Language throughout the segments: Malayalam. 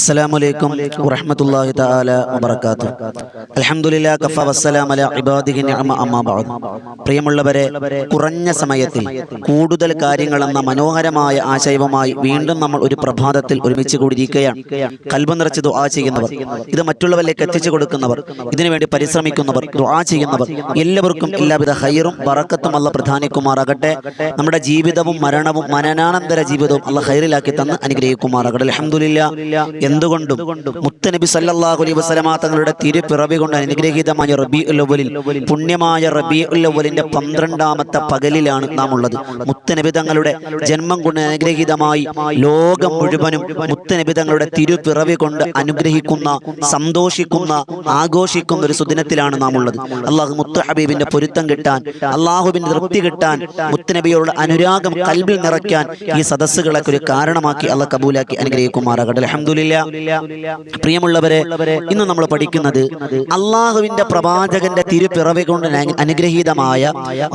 അസ്സലാമു അലൈക്കും വറഹ്മത്തുള്ളാഹി തആല വബറകാതുഹു. അൽഹംദുലില്ലാഹി കഫ വസ്സലാമു അലാ ഇബാദിഹി നിഅമ അമ്മാ ബഅദ്. പ്രിയമുള്ളവരെ, കുറഞ്ഞ സമയത്തിൽ കൂടുതൽ കാര്യങ്ങൾ എന്ന മനോഹരമായ ആശയവുമായി വീണ്ടും നമ്മൾ ഒരു പ്രഭാതത്തിൽ ഒരുമിച്ച് കൂടിയിരിക്കുകയാണ്. ഖൽബ് നിറച്ച് ദുആ ചെയ്യുന്നവർ, ഇത് മറ്റുള്ളവരിലേക്ക് എത്തിച്ചു കൊടുക്കുന്നവർ, ഇതിനുവേണ്ടി പരിശ്രമിക്കുന്നവർ, ദുആ ചെയ്യുന്നവർ, എല്ലാവർക്കും എല്ലാവിധ ഖൈറും ബറക്കത്തും അല്ലാഹ് പ്രദാനിക്കുമാറാകട്ടെ. നമ്മുടെ ജീവിതവും മരണവും മരണാനന്തര ജീവിതവും അല്ലാഹ് ഖൈറിലാക്കി തന്ന് അനുഗ്രഹിക്കുമാറാകട്ടെ. അൽഹംദുലില്ലാഹ്. എന്തുകൊണ്ടും മുത്തനബി സല്ലല്ലാഹു അലൈഹി വസല്ലമ തങ്ങളുടെ തിരുപ്പിറവി കൊണ്ട് അനുഗ്രഹീതമായ റബീഉൽ അവ്വലിൽ, പുണ്യമായ റബീഉൽ അവ്വലിന്റെ 12ാമത്തെ പകലിലാണ് നാം ഉള്ളത്. മുത്തനബി തങ്ങളുടെ ജന്മം കൊണ്ട് അനുഗ്രഹീതമായി ലോകം മുഴുവനും മുത്തനബി തങ്ങളുടെ തിരുപ്പിറവി കൊണ്ട് അനുഗ്രഹിക്കുന്ന, സന്തോഷിക്കുന്ന, ആഘോഷിക്കുന്ന ഒരു സുദിനത്തിലാണ് നാം ഉള്ളത്. അള്ളാഹു മുത്ത് ഹബീബിന്റെ പൊരുത്തം കിട്ടാൻ, അള്ളാഹുവിന്റെ തൃപ്തി കിട്ടാൻ, മുത്തനബിയോട് അനുരാഗം കൽബിൽ നിറയ്ക്കാൻ ഈ സദസ്സുകളൊക്കെ ഒരു കാരണമാക്കി അള്ളാഹ് കബൂലാക്കി അനുഗ്രഹിക്കുമാറാകട്ടെ. അൽഹംദുലില്ലാഹ്. പ്രിയമുള്ളവരെ, ഇന്ന് നമ്മൾ പഠിക്കുന്നത് അള്ളാഹുവിന്റെ പ്രവാചകന്റെ തിരുപ്പിറവി കൊണ്ട് അനുഗ്രഹീതമായ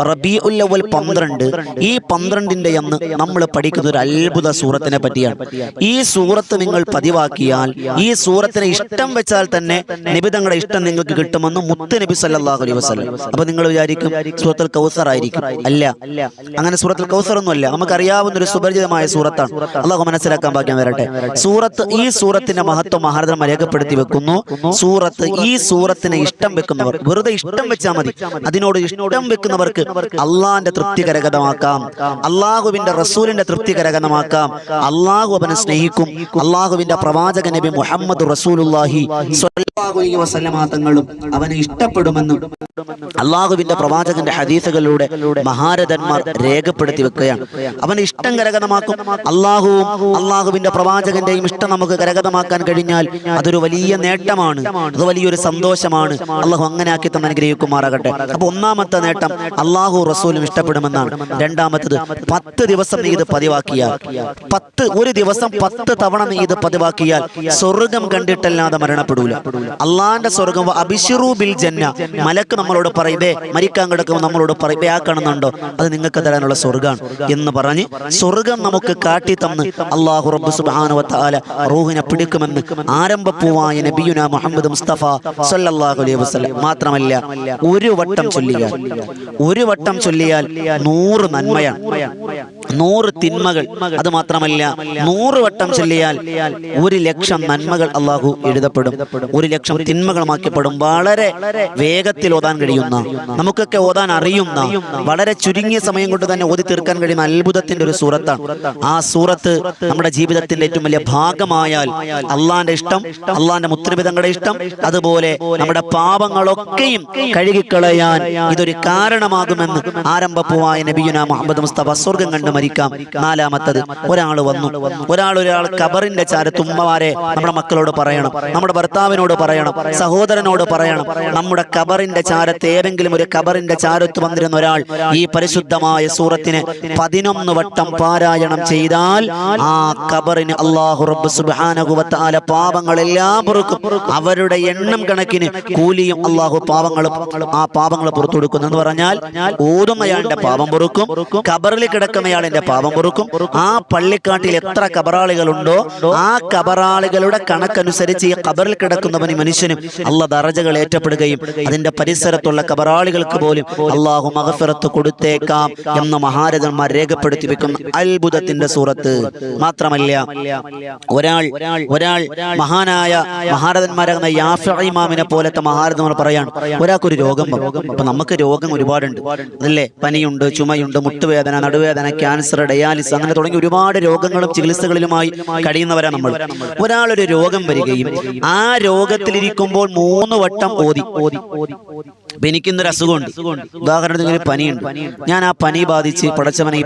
റബീഉൽ അവ്വൽ 12. ഈ 12ന്റെ അന്ന് നമ്മൾ പഠിക്കുന്ന ഒരു അത്ഭുത സൂറത്തിനെ പറ്റിയാണ്. ഈ സൂറത്ത് നിങ്ങൾ പതിവാക്കിയാൽ, ഈ സൂറത്തിനെ ഇഷ്ടം വെച്ചാൽ തന്നെ നബി തങ്ങളുടെ ഇഷ്ടം നിങ്ങൾക്ക് കിട്ടുമെന്ന് മുത്ത് നബി സല്ലല്ലാഹു അലൈഹി വസല്ലം. അപ്പൊ നിങ്ങൾ വിചാരിക്കും സൂറത്തുൽ കൗസർ ആയിരിക്കും. അല്ല, അങ്ങനെ സൂറത്തുൽ കൗസർ ഒന്നും അല്ല. നമുക്കറിയാവുന്ന ഒരു സുപരിചിതമായ സൂറത്താണ്. അള്ളാഹു മനസ്സിലാക്കാൻ ഭാഗ്യം വരട്ടെ. ഈ സൂറത്തിന്റെ മഹത്വം മഹാരഥന്മാർ രേഖപ്പെടുത്തി വെക്കുന്നു. ഈ സൂറത്തിനെ ഇഷ്ടം വെക്കുന്നവർ, വെറുതെ ഇഷ്ടം വെച്ചാൽ മതി, അതിനോട് ഇഷ്ടം വെക്കുന്നവർക്ക് അള്ളാഹിന്റെ തൃപ്തി കരഗതമാക്കാം, അള്ളാഹുവിന്റെ റസൂലിന്റെ തൃപ്തി കരഗതമാക്കാം. അള്ളാഹു അവനെ സ്നേഹിക്കും. അള്ളാഹുവിന്റെ പ്രവാചക നബി മുഹമ്മദ് റസൂലുള്ളാഹി സ്വല്ലല്ലാഹു അലൈഹി വസല്ലമ തങ്ങളും അവനെ ഇഷ്ടപ്പെടുമെന്നും അള്ളാഹുവിന്റെ പ്രവാചകന്റെ ഹദീസുകളിലൂടെ മഹാരഥന്മാർ രേഖപ്പെടുത്തി വെക്കുകയാണ്. അവന് ഇഷ്ടം കരഗതമാക്കും. അള്ളാഹുവിന്റെ പ്രവാചകന്റെയും ഇഷ്ടം നമുക്ക് കരഗതമാക്കാൻ കഴിഞ്ഞാൽ അതൊരു വലിയ നേട്ടമാണ്, അത് വലിയൊരു സന്തോഷമാണ്. അള്ളാഹു അങ്ങനെ ആക്കി തന്നെ അനുഗ്രഹിക്കുമാറാകട്ടെ. അപ്പൊ ഒന്നാമത്തെ നേട്ടം അള്ളാഹു റസൂലും ഇഷ്ടപ്പെടുമെന്നാണ്. രണ്ടാമത്തത് 10 ദിവസം നീ ഇത് പതിവാക്കിയാൽ, ഒരു ദിവസം 10 തവണ നീ ഇത് പതിവാക്കിയാൽ സ്വർഗം കണ്ടിട്ടല്ലാതെ മരണപ്പെടൂല. അള്ളാന്റെ സ്വർഗം അബിശിറൂ ബിൽ ജന്ന. മലക്ക് നമ്മളോട് പറയേ, മരിക്കാൻ കിടക്കുമ്പോൾ നമ്മളോട് പറയേ, ആ കാണുന്നുണ്ടോ, അത് നിങ്ങൾക്ക് തരാനുള്ള സ്വർഗാണ് എന്ന് പറഞ്ഞ് സ്വർഗം നമുക്ക് കാട്ടി തന്ന് അള്ളാഹു റബ്ബ് സുബ്ഹാനഹു വ തആല റൂഹിനെ പിടിക്കുമെന്ന് ആരംഭപ്പൂവായ നബിയുനാ മുഹമ്മദ് മുസ്തഫ സല്ലല്ലാഹു അലൈഹി വസല്ലം. മാത്രമല്ല, ഒരു വട്ടം ചൊല്ലിയാൽ 100 നന്മയാണ്, 100 തിന്മകൾ. അത് മാത്രമല്ല, 100 വട്ടം ചൊല്ലിയാൽ 1,00,000 നന്മകൾ അള്ളാഹു എഴുതപ്പെടും, 1,00,000 തിന്മകൾ മാറ്റപ്പെടും. വളരെ വേഗത്തിൽ ഓതാൻ കഴിയുന്ന, നമുക്കൊക്കെ ഓതാൻ അറിയുന്ന, വളരെ ചുരുങ്ങിയ സമയം കൊണ്ട് തന്നെ ഓതി തീർക്കാൻ കഴിയുന്ന അത്ഭുതത്തിന്റെ ഒരു സൂറത്താണ്. ആ സൂറത്ത് നമ്മുടെ ജീവിതത്തിന്റെ ഏറ്റവും വലിയ ഭാഗമായാൽ അള്ളാന്റെ ഇഷ്ടം, അള്ളാന്റെ മുത്തനബി തങ്ങളുടെ ഇഷ്ടം, അതുപോലെ നമ്മുടെ പാപങ്ങളൊക്കെയും കഴുകിക്കളയാൻ ഇതൊരു കാരണമാകുമെന്ന് ആരംഭപ്പൂവായ നബിയുനാ മുഹമ്മദ് മുസ്തഫ. സ്വർഗം കണ്ട് മരിക്കാം. നാലാമത്തത്, ഒരാൾ ഖബറിന്റെ ചാരത്ത്, ഉമ്മമാരെ നമ്മുടെ മക്കളോട് പറയണം, നമ്മുടെ ഭർത്താവിനോട് പറയണം, സഹോദരനോട് പറയണം, നമ്മുടെ ഖബറിന്റെ ചാരത്ത്, ഏതെങ്കിലും ഒരു ഖബറിന്റെ ചാരത്ത് വന്നിരുന്ന ഒരാൾ ഈ പരിശുദ്ധമായ സൂറത്തിനെ 11 വട്ടം പാരായണം ചെയ്താൽ ആ ഖബറിന് അല്ലാഹു റബ്ബ് സുബ്ഹാനഹു വ തആല പാപങ്ങളെല്ലാം പൊറുക്കും. അവരുടെ എണ്ണം കണക്കിന് കൂലിയും അല്ലാഹു ആ പാപങ്ങൾ പുറത്തു കൊടുക്കുന്നു. എന്ന് പറഞ്ഞാൽ ഓതുന്നയാളുടെ പാപം പൊറുക്കും, ഖബറിൽ കിടക്കുന്നയാളിന്റെ പാപം പൊറുക്കും. ആ പള്ളിക്കാട്ടിൽ എത്ര ഖബറാളികളുണ്ടോ ആ ഖബറാളികളുടെ കണക്കനുസരിച്ച് ഈ ഖബറിൽ കിടക്കുന്നവന് മനുഷ്യനും അല്ലാഹ് ദറജകൾ ഏറ്റപ്പെടുകയും അതിന്റെ പരിസരത്തുള്ള ഖബറാളികൾക്ക് പോലും അല്ലാഹു മഗ്ഫിറത്ത് കൊടുത്തേക്കാം എന്ന് മഹാരഥന്മാർ രേഖപ്പെടുത്തി വെക്കുന്ന അത്ഭുതത്തിന്റെ സൂറത്ത്. മാത്രമല്ല, ഒരാൾ മഹാനായ മഹാരഥന്മാരാകുന്ന യാഫിഈ ഇമാമിനെ പോലത്തെ മഹാരഥന്മാർ പറയാണ്, ഒരാൾക്കൊരു രോഗം വന്നു. അപ്പൊ നമുക്ക് രോഗം ഒരുപാടുണ്ട്, അതല്ലേ? പനിയുണ്ട്, ചുമയുണ്ട്, മുട്ടുവേദന, നടുവേദന, ക്യാൻസർ, ഡയാലിസിസ്, അങ്ങനെ തുടങ്ങി ഒരുപാട് രോഗങ്ങളും ചികിത്സകളിലുമായി കഴിയുന്നവരാണ് നമ്മൾ. ഒരാളൊരു രോഗം വരികയും ആ രോഗത്തിലിരിക്കുമ്പോൾ 3 വട്ടം ഓതി, എനിക്കിന്നൊരു അസുഖമുണ്ട്, ഉദാഹരണത്തിന് പനിയുണ്ട്, ഞാൻ ആ പനി ബാധിച്ച് പടച്ചവനെ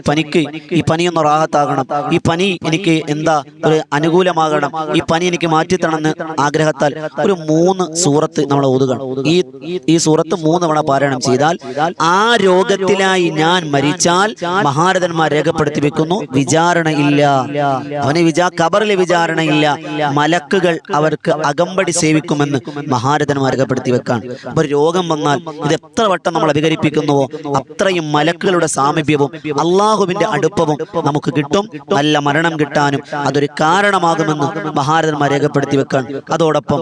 ഈ പനിയൊന്ന് റാഹത്താകണം, ഈ പനി എനിക്ക് എന്താ ഒരു അനുകൂലമാകണം, ഈ പനി എനിക്ക് മാറ്റിത്തണമെന്ന് ആഗ്രഹത്താൽ ഒരു 3 സൂറത്ത് നമ്മൾ ഓതുകയാണ്. ഈ സൂറത്ത് 3 തവണ പാരായണം ചെയ്താൽ ആ രോഗത്തിലായി ഞാൻ മരിച്ചാൽ മഹാരഥന്മാർ രേഖപ്പെടുത്തി വെക്കുന്നു, വിചാരണ ഇല്ല, അവന് ഖബറിലെ വിചാരണ ഇല്ല, മലക്കുകൾ അവർക്ക് അകമ്പടി സേവിക്കുമെന്ന് മഹാരഥന്മാർ രേഖപ്പെടുത്തി വെക്കാൻ. അപ്പൊ രോഗം വന്നാൽ ഇത് എത്ര വട്ടം നമ്മൾ അധികരിപ്പിക്കുന്നുവോ അത്രയും മലക്കുകളുടെ സാമീപ്യവും അള്ളാഹുവിന്റെ അടുപ്പവും നമുക്ക് കിട്ടും. നല്ല മരണം കിട്ടാനും അതൊരു കാരണമാകുമെന്ന് മഹാരഥന്മാർ രേഖപ്പെടുത്തി വെക്കാൻ. അതോടൊപ്പം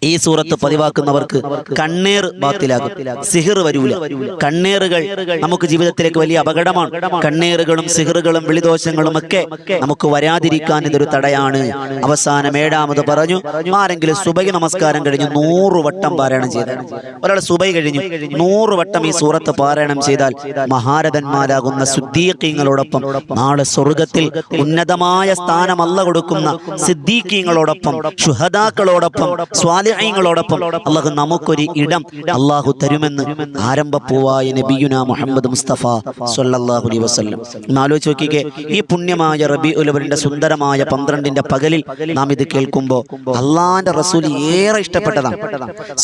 ഈ സൂറത്ത് പതിവാക്കുന്നവർക്ക് കണ്ണേർ ബാത്തിലാകും, സിഹിർ വരൂല. കണ്ണേറുകൾ നമുക്ക് ജീവിതത്തിലേക്ക് വലിയ അപകടമാണ്. കണ്ണേറുകളും സിഹിറുകളും വിളിദോഷങ്ങളും ഒക്കെ നമുക്ക് വരാതിരിക്കാൻ ഇതൊരു തടയാണ്. അവസാനം 7ാമത് പറഞ്ഞു, ആരെങ്കിലും സുബഹി നമസ്കാരം കഴിഞ്ഞ് 100 വട്ടം പാരായണം ചെയ്താൽ, ഒരാൾ സുബഹി കഴിഞ്ഞു 100 വട്ടം ഈ സൂറത്ത് പാരായണം ചെയ്താൽ മഹാരഥന്മാരാകുന്ന സിദ്ദീഖീങ്ങളോടൊപ്പം നാളെ സ്വർഗത്തിൽ ഉന്നതമായ സ്ഥാനം അല്ലാഹു കൊടുക്കുന്ന സിദ്ദീഖീങ്ങളോടൊപ്പം ശുഹദാക്കളോടൊപ്പം ോടൊപ്പം അള്ളാഹു നമുക്കൊരു ഇടം അള്ളാഹു തരുമെന്ന് ആരംഭപ്പൂവായ നബിയുന മുഹമ്മദ് മുസ്തഫ സ്വല്ലല്ലാഹു അലൈഹി വസല്ലം. ആലോചിച്ച് നോക്കിക്കേ, ഈ പുണ്യമായ റബീഉൽ അവ്വലിന്റെ സുന്ദരമായ 12ന്റെ പകലിൽ നാം ഇത് കേൾക്കുമ്പോൾ അള്ളാന്റെ റസൂൽ ഏറെ ഇഷ്ടപ്പെട്ടതാണ്.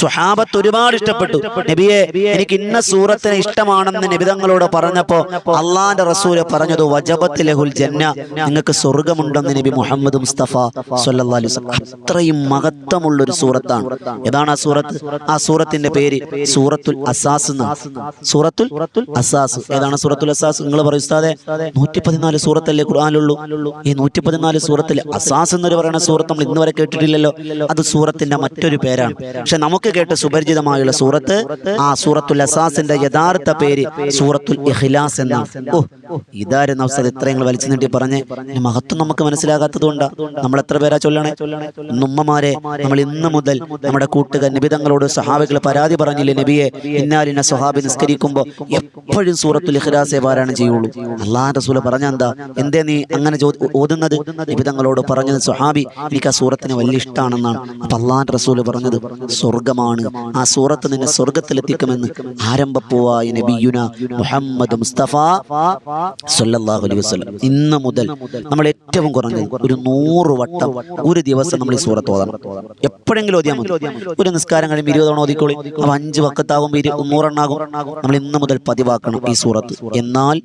സ്വഹാബത്ത് ഒരുപാട് ഇഷ്ടപ്പെട്ടു. നബിയെ, എനിക്ക് ഇന്ന സൂറത്തിനെ ഇഷ്ടമാണെന്ന് നബി തങ്ങളോട് പറഞ്ഞപ്പോ അള്ളാന്റെ റസൂൽ പറഞ്ഞത് വജബത്ത് ലഹുൽ ജന്ന, നിങ്ങൾക്ക് സ്വർഗമുണ്ടെന്ന് നബി മുഹമ്മദ് മുസ്തഫ സ്വല്ലല്ലാഹു അലൈഹി വസല്ലം. അത്രയും മഹത്വമുള്ളൊരു സൂറത്താണ്. ഏതാണ് ആ സൂറത്ത്? ആ സൂറത്തിന്റെ പേര് സൂറത്തുൽ അസാസ് എന്നാണ്. സൂറത്തുൽ അസാസ്. ഏതാണ് സൂറത്തുൽ അസാസ്? നിങ്ങൾ പറയും ഉസ്താദേ, 114 സൂറത്തല്ലേ ഖുർആനിലുള്ളൂ. ഈ 114 സൂറത്തിൽ അസാസ് എന്നൊരു പറയുന്ന സൂറത്ത് നമ്മൾ ഇന്ന് വരെ കേട്ടിട്ടില്ലല്ലോ. അത് സൂറത്തിന്റെ മറ്റൊരു പേരാണ്. പക്ഷെ നമുക്ക് കേട്ട് സുപരിചിതമായുള്ള സൂറത്ത്, ആ സൂറത്തുൽ അസാസിന്റെ യഥാർത്ഥ പേര് സൂറത്തുൽ ഇഖ്ലാസ് എന്നാണ്. ഇതായിരുന്നു ഉസ്താദ് ഇത്രയും വലിച്ചു നീട്ടി പറഞ്ഞ്. മഹത്വം നമുക്ക് മനസ്സിലാകാത്തത് കൊണ്ടാണ്. നമ്മൾ എത്ര പേരാ ചൊല്ലണേ? ഉമ്മമാരെ, നമ്മൾ ഇന്ന് മുതൽ നമ്മുടെ കൂട്ടുകാർ നിബിതങ്ങളോട് സഹാബികൾ പരാതി പറഞ്ഞില്ലേ, നബിയെ ഇന്നാലിന സ്വഹാബി നിസ്കരിക്കുമ്പോൾ എപ്പോഴും സൂറത്തുൽ ഇഖ്ലാസേ പാരായണം ചെയ്യുള്ളൂ. അല്ലാഹുവിന്റെ റസൂൽ പറഞ്ഞ എന്താ, എന്തേ നീ അങ്ങനെ ഓതുന്നത്? നിബിതങ്ങളോട് പറഞ്ഞത്, സ്വഹാബി എനിക്ക് ആ സൂറത്തിന് വലിയ ഇഷ്ടമാണെന്നാണ്. അപ്പൊ അല്ലാഹുവിന്റെ റസൂൽ പറഞ്ഞത് സ്വർഗമാണ്, ആ സൂറത്ത് നിന്നെ സ്വർഗത്തിലെത്തിക്കുമെന്ന് ആരംഭപ്പൂവായ നബിയുന മുഹമ്മദ് മുസ്തഫ സ്വല്ലല്ലാഹു അലൈഹി വസല്ലം. ഇന്ന് മുതൽ നമ്മൾ ഏറ്റവും കുറഞ്ഞത് ഒരു 100 വട്ടം ഒരു ദിവസം നമ്മൾ ഈ സൂറത്ത് ഓതണം. എപ്പോഴെങ്കിലും ഓതിയാൽ മതി. ഒരു നിസ്കാരം കഴിയുമ്പോൾ 20 തവണ ഓതിക്കോളി. അപ്പൊ 5 വക്കത്താകുമ്പോൾ 100 എണ്ണാകും. നമ്മൾ ഇന്ന് മുതൽ പതിവാക്കണം ഈ സൂറത്ത്. എന്നാൽ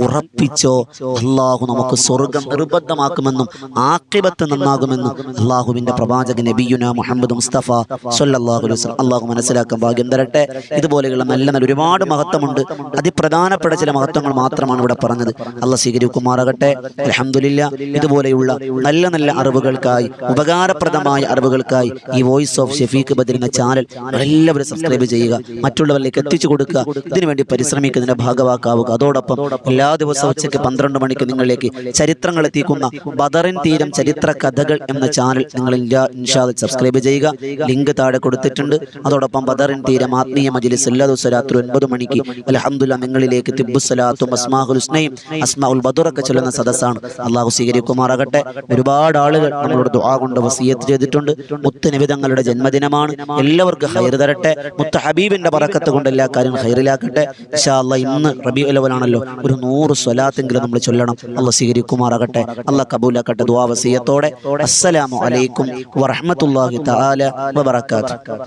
ഉറപ്പിച്ചോ, അള്ളാഹു നമുക്ക് സ്വർഗം നിർബന്ധമാക്കുമെന്നും ആഖിബത്ത് നന്നാകുമെന്നും അള്ളാഹുവിന്റെ പ്രവാചകൻ നബിയുന മുഹമ്മദ് മുസ്തഫ സ്വല്ലല്ലാഹു അലൈഹി വസല്ലം. അള്ളാഹു മനസ്സിലാക്കാൻ ഭാഗ്യം തരട്ടെ. ഇതുപോലെയുള്ള നല്ല നല്ല ഒരുപാട് മഹത്വമുണ്ട്. അതിപ്രധാനപ്പെട്ട ചില മഹത്വങ്ങൾ മാത്രമാണ് ഇവിടെ പറഞ്ഞത്. അള്ളാഹ് സ്വീകരിക്കുമാറാകട്ടെ. അൽഹംദുലില്ലാ. ഇതുപോലെയുള്ള നല്ല നല്ല അറിവുകൾക്കായി, ഉപകാരപ്രദമായ അറിവുകൾക്കായി ഈ വോയിസ് ഓഫ് ഷഫീഖ് ബദർ എന്ന ചാനൽ എല്ലാവരും സബ്സ്ക്രൈബ് ചെയ്യുക, മറ്റുള്ളവരിലേക്ക് എത്തിച്ചു കൊടുക്കുക. ഇതിനുവേണ്ടി പരിശ്രമിക്കുന്നതിന്റെ ഭാഗവാക്കാവുക. അതോടൊപ്പം എല്ലാ ദിവസവും ഉച്ചയ്ക്ക് 12 മണിക്ക് നിങ്ങളിലേക്ക് ചരിത്രങ്ങൾ എത്തിക്കുന്ന ബദറിൻ തീരം ചരിത്ര കഥകൾ എന്ന ചാനൽ നിങ്ങൾ ഇൻഷാ അല്ലാഹ് സബ്സ്ക്രൈബ് ചെയ്യുക. ലിങ്ക് താഴെ കൊടുത്തിട്ടുണ്ട്. അതോടൊപ്പം ബദറിൻ തീരം ആത്മീയ മജ്ലിസ് എല്ലാ ദിവസവും രാത്രി 9 മണിക്ക് അൽഹംദുലില്ലാ നിങ്ങളിലേക്ക് തിബ്ബുസ്സലാത്തും അസ്മാഉൽ ഹുസ്നയും അസ്മാഉൽ ബദറൊക്കെ ചൊല്ലുന്ന സദസ്സാണ്. അള്ളാഹു സ്വീകരിക്കുമാറാകട്ടെ. ഒരുപാട് ആളുകൾ നമ്മളോട് ദുആ കൊണ്ട് വസിയത്ത് ചെയ്തിട്ടുണ്ട്. മുത്ത് നബി തങ്ങളുടെ ജന്മദിനമാണ്. എല്ലാവർക്കും ഖൈർ തരട്ടെ. മുത്ത് ഹബീബിന്റെ ബറക്കത്ത് കൊണ്ട് എല്ലാ കാര്യം ഖൈറിലാക്കട്ടെ. ഇൻഷാ അല്ലാഹ് ഇന്ന് റബീഉൽ അവ്വലാണല്ലോ, ഒരു 100 സ്വലാത്തെങ്കിലും നമ്മൾ ചൊല്ലണം. അള്ളാഹ് സ്വീകരിക്കുമാറാകട്ടെ. അള്ളാഹ് കബൂലാക്കട്ടെ. ദുആ വസിയത്തോടെ അസ്സലാമു അലൈക്കും വറഹ്മത്തുള്ളാഹി തആല വബറകാതുഹു.